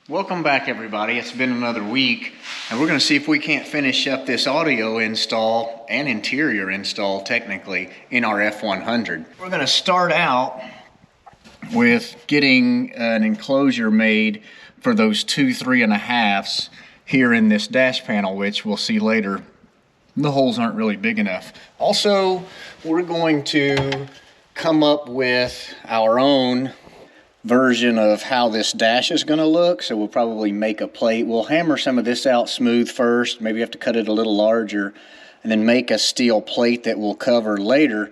Welcome back, everybody. It's been another week, and we're going to see if we can't finish up this audio install and interior install, technically, in our F100. We're going to start out with getting an enclosure made for those two 3.5s here in this dash panel, which we'll see later. The holes aren't really big enough. Also, we're going to come up with our own version of how this dash is going to look. So we'll probably make a plate. We'll hammer some of this out smooth first. Maybe have to cut it a little larger, and then make a steel plate that we'll cover later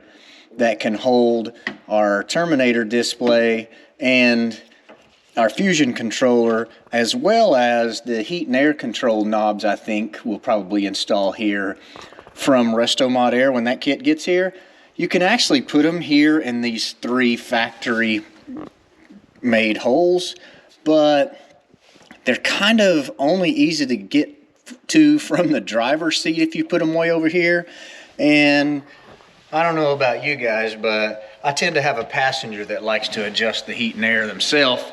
that can hold our terminator display and our fusion controller, as well as the heat and air control knobs. I think we'll probably install here from Restomod Air when that kit gets here. You can actually put them here in these 3 factory made holes, but they're kind of only easy to get to from the driver's seat if you put them way over here. And I don't know about you guys, but I tend to have a passenger that likes to adjust the heat and air themselves.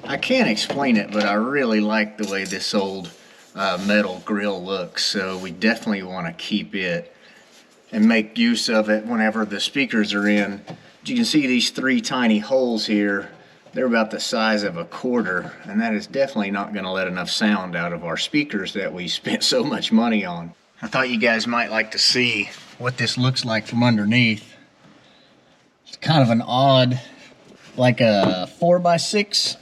I can't explain it, but I really like the way this old metal grill looks, so we definitely want to keep it and make use of it whenever the speakers are in. You can see these 3 tiny holes here. They're about the size of a quarter, and that is definitely not going to let enough sound out of our speakers that we spent so much money on. I thought you guys might like to see what this looks like from underneath. It's kind of an odd, like a 4x6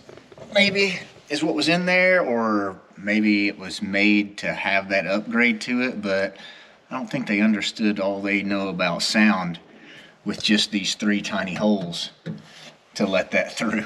maybe is what was in there, or maybe it was made to have that upgrade to it, but I don't think they understood all they know about sound with just these 3 tiny holes to let that through.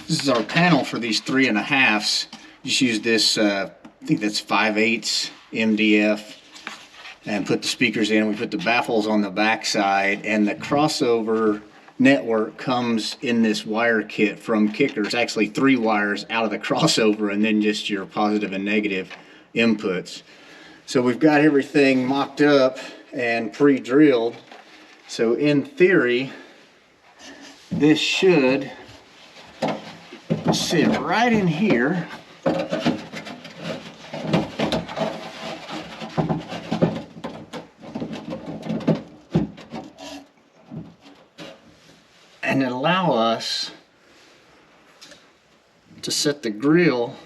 This is our panel for these 3.5s. Just use this, I think that's 5/8 MDF, and put the speakers in. We put the baffles on the back side, and the crossover network comes in this wire kit from Kicker. It's actually 3 wires out of the crossover, and then just your positive and negative inputs. So we've got everything mocked up and pre-drilled. So in theory, this should sit right in here. And allow us to set the grill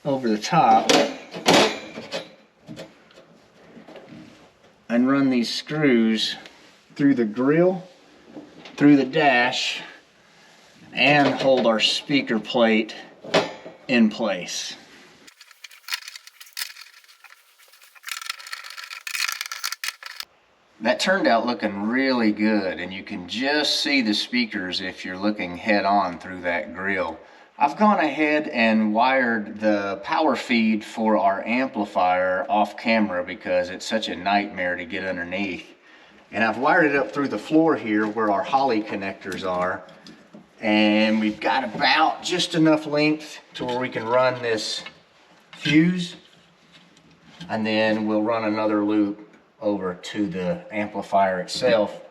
over the top and run these screws through the grill, through the dash, and hold our speaker plate in place. That turned out looking really good, and you can just see the speakers if you're looking head on through that grill. I've gone ahead and wired the power feed for our amplifier off camera because it's such a nightmare to get underneath. And I've wired it up through the floor here where our Holly connectors are. And we've got about just enough length to where we can run this fuse, and then we'll run another loop over to the amplifier itself.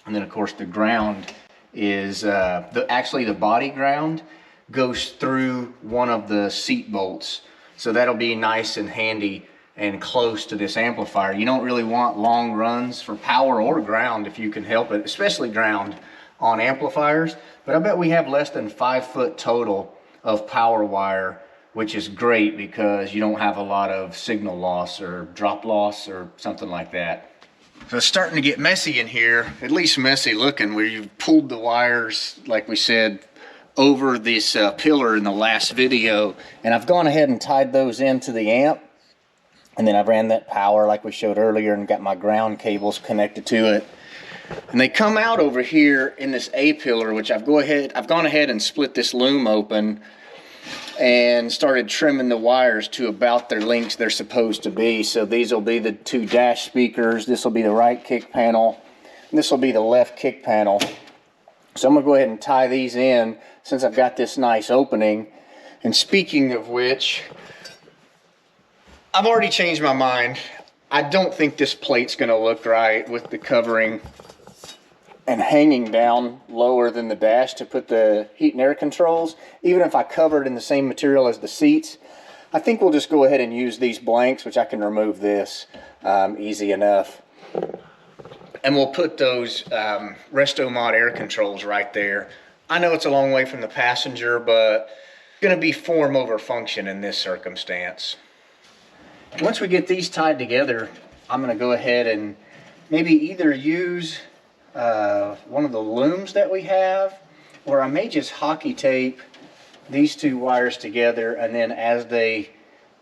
And then of course the ground is actually the body ground goes through one of the seat bolts, so that'll be nice and handy and close to this amplifier. You don't really want long runs for power or ground if you can help it, especially ground on amplifiers. But I bet we have less than 5 foot total of power wire which is great because you don't have a lot of signal loss or drop loss or something like that. So it's starting to get messy in here, at least messy looking, where you've pulled the wires, like we said, over this pillar in the last video. And I've gone ahead and tied those into the amp. And then I ran that power like we showed earlier and got my ground cables connected to it. And they come out over here in this A pillar, which I've gone ahead and split this loom open and started trimming the wires to about their lengths they're supposed to be. So these will be the 2 dash speakers, this will be the right kick panel, and this will be the left kick panel. So I'm going to go ahead and tie these in since I've got this nice opening. And speaking of which, I've already changed my mind. I don't think this plate's going to look right with the covering and hanging down lower than the dash to put the heat and air controls. Even if I cover it in the same material as the seats, I think we'll just go ahead and use these blanks, which I can remove this easy enough. And we'll put those Resto-Mod air controls right there. I know it's a long way from the passenger, but it's going to be form over function in this circumstance. Once we get these tied together, I'm going to go ahead and maybe either use one of the looms that we have, or I may just hockey tape these 2 wires together, and then as they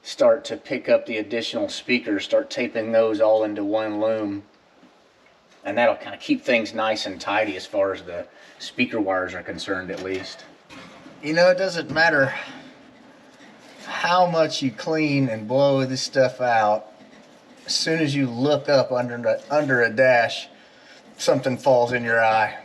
start to pick up the additional speakers, start taping those all into one loom. And that'll kind of keep things nice and tidy as far as the speaker wires are concerned, at least. You know, it doesn't matter how much you clean and blow this stuff out, as soon as you look up under a dash, something falls in your eye.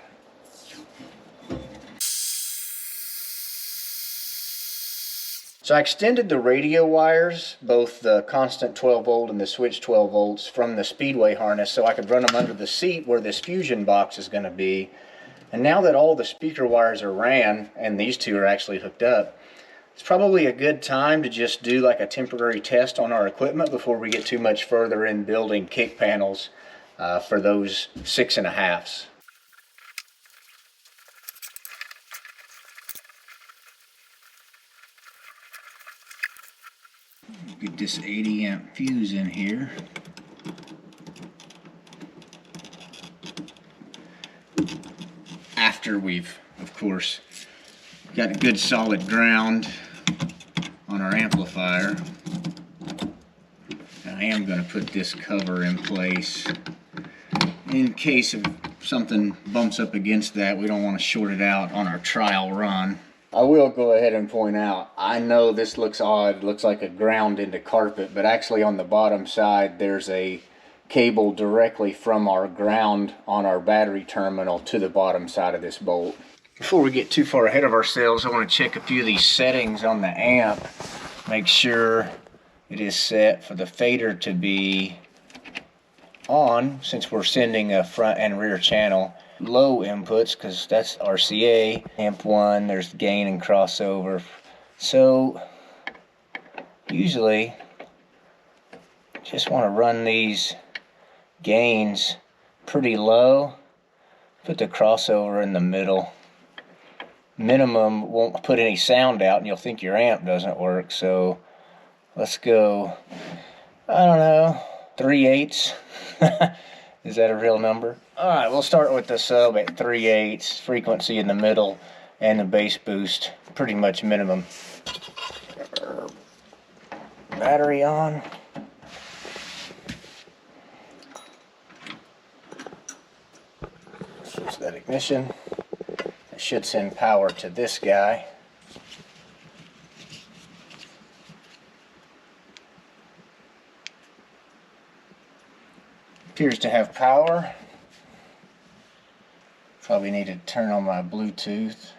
So I extended the radio wires, both the constant 12 volt and the switch 12 volts, from the Speedway harness so I could run them under the seat where this fusion box is going to be. And now that all the speaker wires are ran, and these 2 are actually hooked up, it's probably a good time to just do like a temporary test on our equipment before we get too much further in building kick panels for those 6.5s. Get this 80 amp fuse in here. After we've, of course, got a good solid ground on our amplifier. I am going to put this cover in place in case of something bumps up against that. We don't want to short it out on our trial run. I will go ahead and point out, I know this looks odd, it looks like a ground into carpet, but actually on the bottom side there's a cable directly from our ground on our battery terminal to the bottom side of this bolt. Before we get too far ahead of ourselves, I want to check a few of these settings on the amp. Make sure it is set for the fader to be on, since we're sending a front and rear channel. Low inputs, because that's RCA. Amp 1, there's gain and crossover. So usually just want to run these gains pretty low. Put the crossover in the middle. Minimum won't put any sound out and you'll think your amp doesn't work. So let's go, I don't know, 3/8. Is that a real number? Alright, we'll start with the sub at 3/8, frequency in the middle, and the bass boost pretty much minimum. Battery on. Switch that ignition. It should send power to this guy. Appears to have power. Probably need to turn on my Bluetooth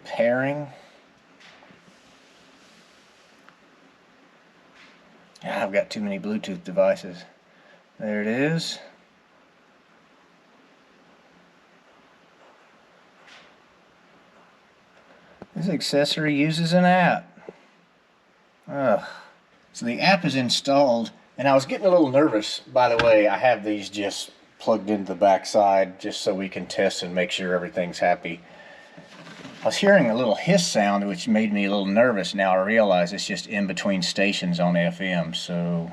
pairing. I've got too many Bluetooth devices. There it is. This accessory uses an app. Ugh. So the app is installed, and I was getting a little nervous. By the way, I have these just plugged into the back side just so we can test and make sure everything's happy. I was hearing a little hiss sound which made me a little nervous. Now I realize it's just in between stations on FM. So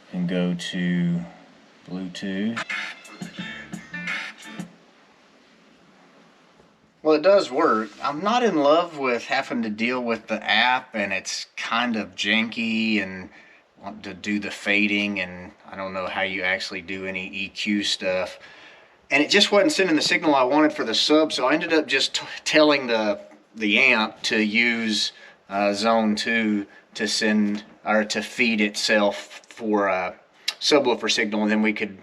I can go to Bluetooth. Well, it does work. I'm not in love with having to deal with the app, and it's kind of janky and want to do the fading, and I don't know how you actually do any EQ stuff. And it just wasn't sending the signal I wanted for the sub, so I ended up just telling the amp to use zone 2 to send or to feed itself for a subwoofer signal, and then we could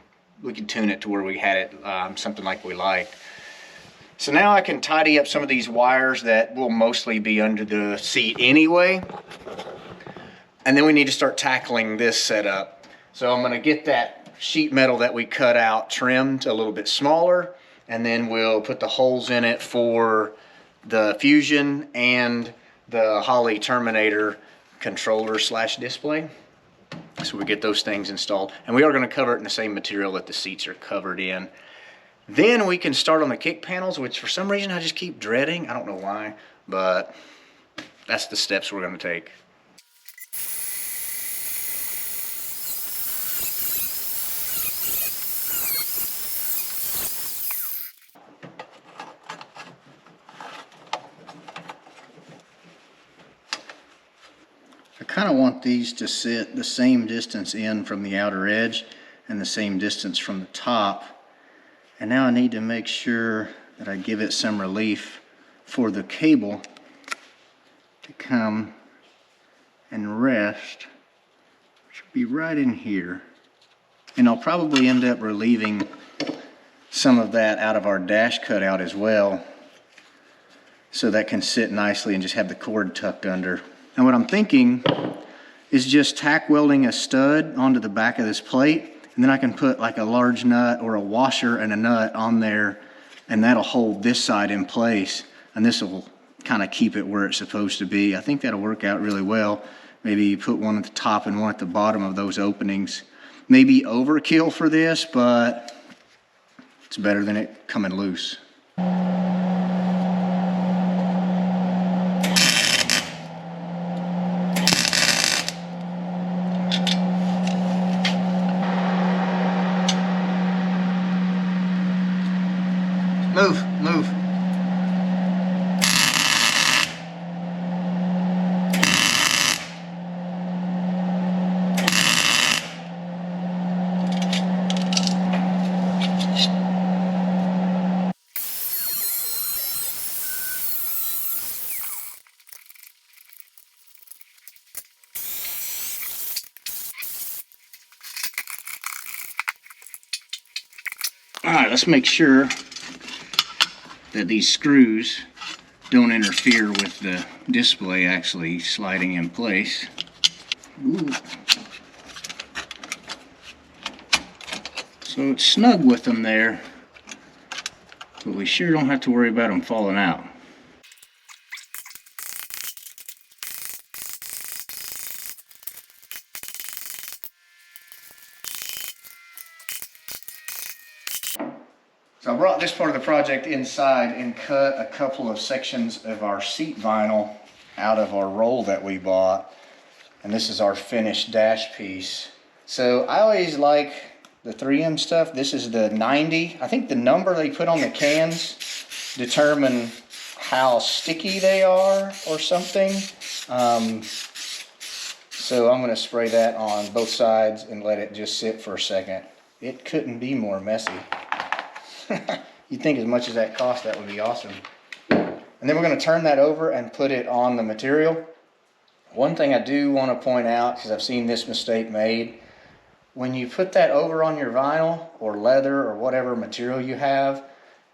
tune it to where we had it something like we liked. So now I can tidy up some of these wires that will mostly be under the seat anyway. And then we need to start tackling this setup. So I'm going to get that sheet metal that we cut out trimmed a little bit smaller, and then we'll put the holes in it for the Fusion and the Holley Terminator controller / display. So we get those things installed. And we are going to cover it in the same material that the seats are covered in. Then we can start on the kick panels, which for some reason I just keep dreading. I don't know why, but that's the steps we're going to take. I kind of want these to sit the same distance in from the outer edge and the same distance from the top. And now I need to make sure that I give it some relief for the cable to come and rest, which will be right in here. And I'll probably end up relieving some of that out of our dash cutout as well, so that can sit nicely and just have the cord tucked under. And what I'm thinking is just tack welding a stud onto the back of this plate, and then I can put like a large nut or a washer and a nut on there, and that'll hold this side in place, and this will kind of keep it where it's supposed to be. I think that'll work out really well. Maybe you put one at the top and one at the bottom of those openings. Maybe overkill for this, but it's better than it coming loose. Move. All right, let's make sure that these screws don't interfere with the display actually sliding in place. Ooh. So it's snug with them there, but we sure don't have to worry about them falling out. So I brought this part of the project inside and cut a couple of sections of our seat vinyl out of our roll that we bought. And this is our finished dash piece. So I always like the 3M stuff. This is the 90. I think the number they put on the cans determine how sticky they are or something. So I'm going to spray that on both sides and let it just sit for a second. It couldn't be more messy. You'd think as much as that cost, that would be awesome. And then we're going to turn that over and put it on the material. One thing I do want to point out, because I've seen this mistake made, when you put that over on your vinyl or leather or whatever material you have,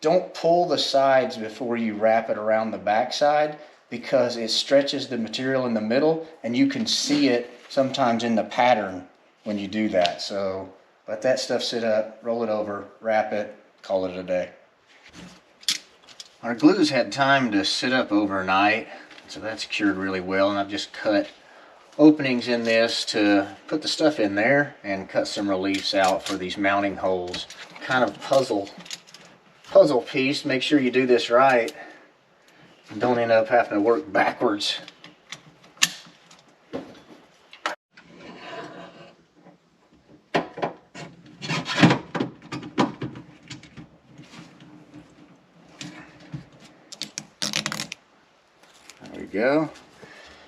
don't pull the sides before you wrap it around the back side, because it stretches the material in the middle and you can see it sometimes in the pattern when you do that. So let that stuff sit up, roll it over, wrap it, call it a day. Our glue's had time to sit up overnight, so that's cured really well, and I've just cut openings in this to put the stuff in there and cut some reliefs out for these mounting holes. Kind of puzzle piece. Make sure you do this right. don't end up having to work backwards. There we go.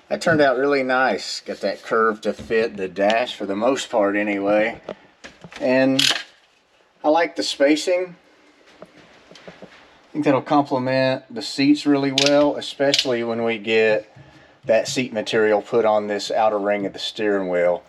That turned out really nice. Got that curve to fit the dash for the most part anyway. And I like the spacing. I think that'll complement the seats really well, especially when we get that seat material put on this outer ring of the steering wheel.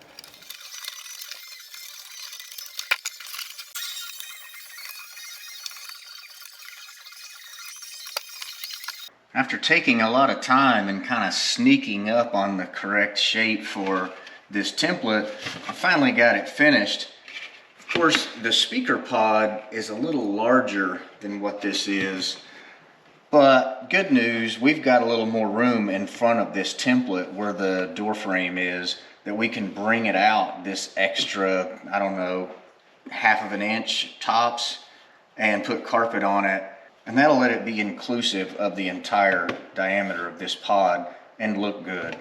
After taking a lot of time and kind of sneaking up on the correct shape for this template, I finally got it finished. Of course, the speaker pod is a little larger than what this is, but good news, we've got a little more room in front of this template where the door frame is, that we can bring it out this extra, I don't know, ½ of an inch tops, and put carpet on it. And that'll let it be inclusive of the entire diameter of this pod and look good.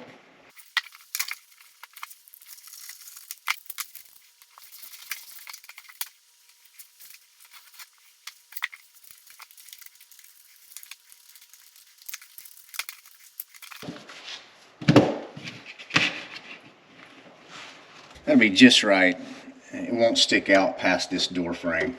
That'll be just right. It won't stick out past this door frame.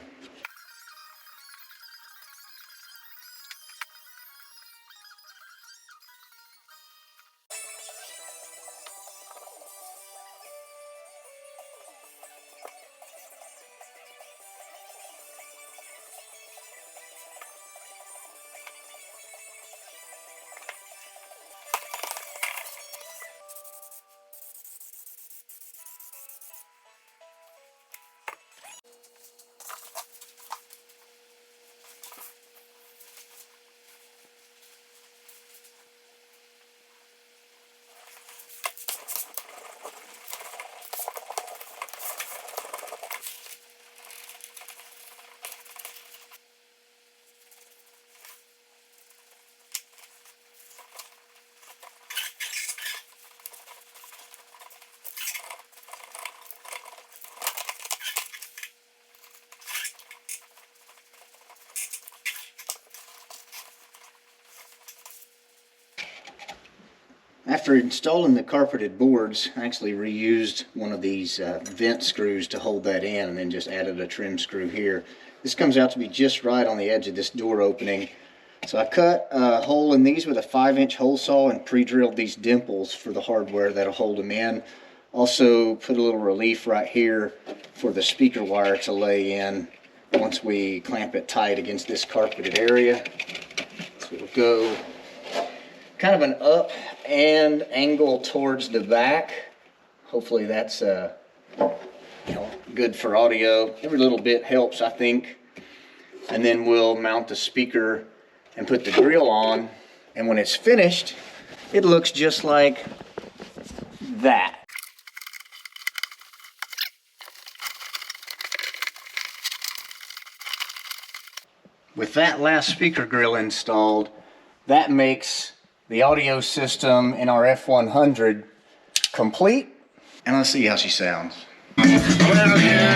After installing the carpeted boards, I actually reused one of these vent screws to hold that in, and then just added a trim screw here. This comes out to be just right on the edge of this door opening. So I cut a hole in these with a 5-inch hole saw and pre-drilled these dimples for the hardware that'll hold them in. Also put a little relief right here for the speaker wire to lay in once we clamp it tight against this carpeted area. So it'll go kind of an up and angle towards the back. Hopefully that's good for audio. Every little bit helps, I think. And then we'll mount the speaker and put the grill on, and when it's finished, it looks just like that. With that last speaker grill installed, that makes the audio system in our F100 complete. And let's see how she sounds. Well, yeah.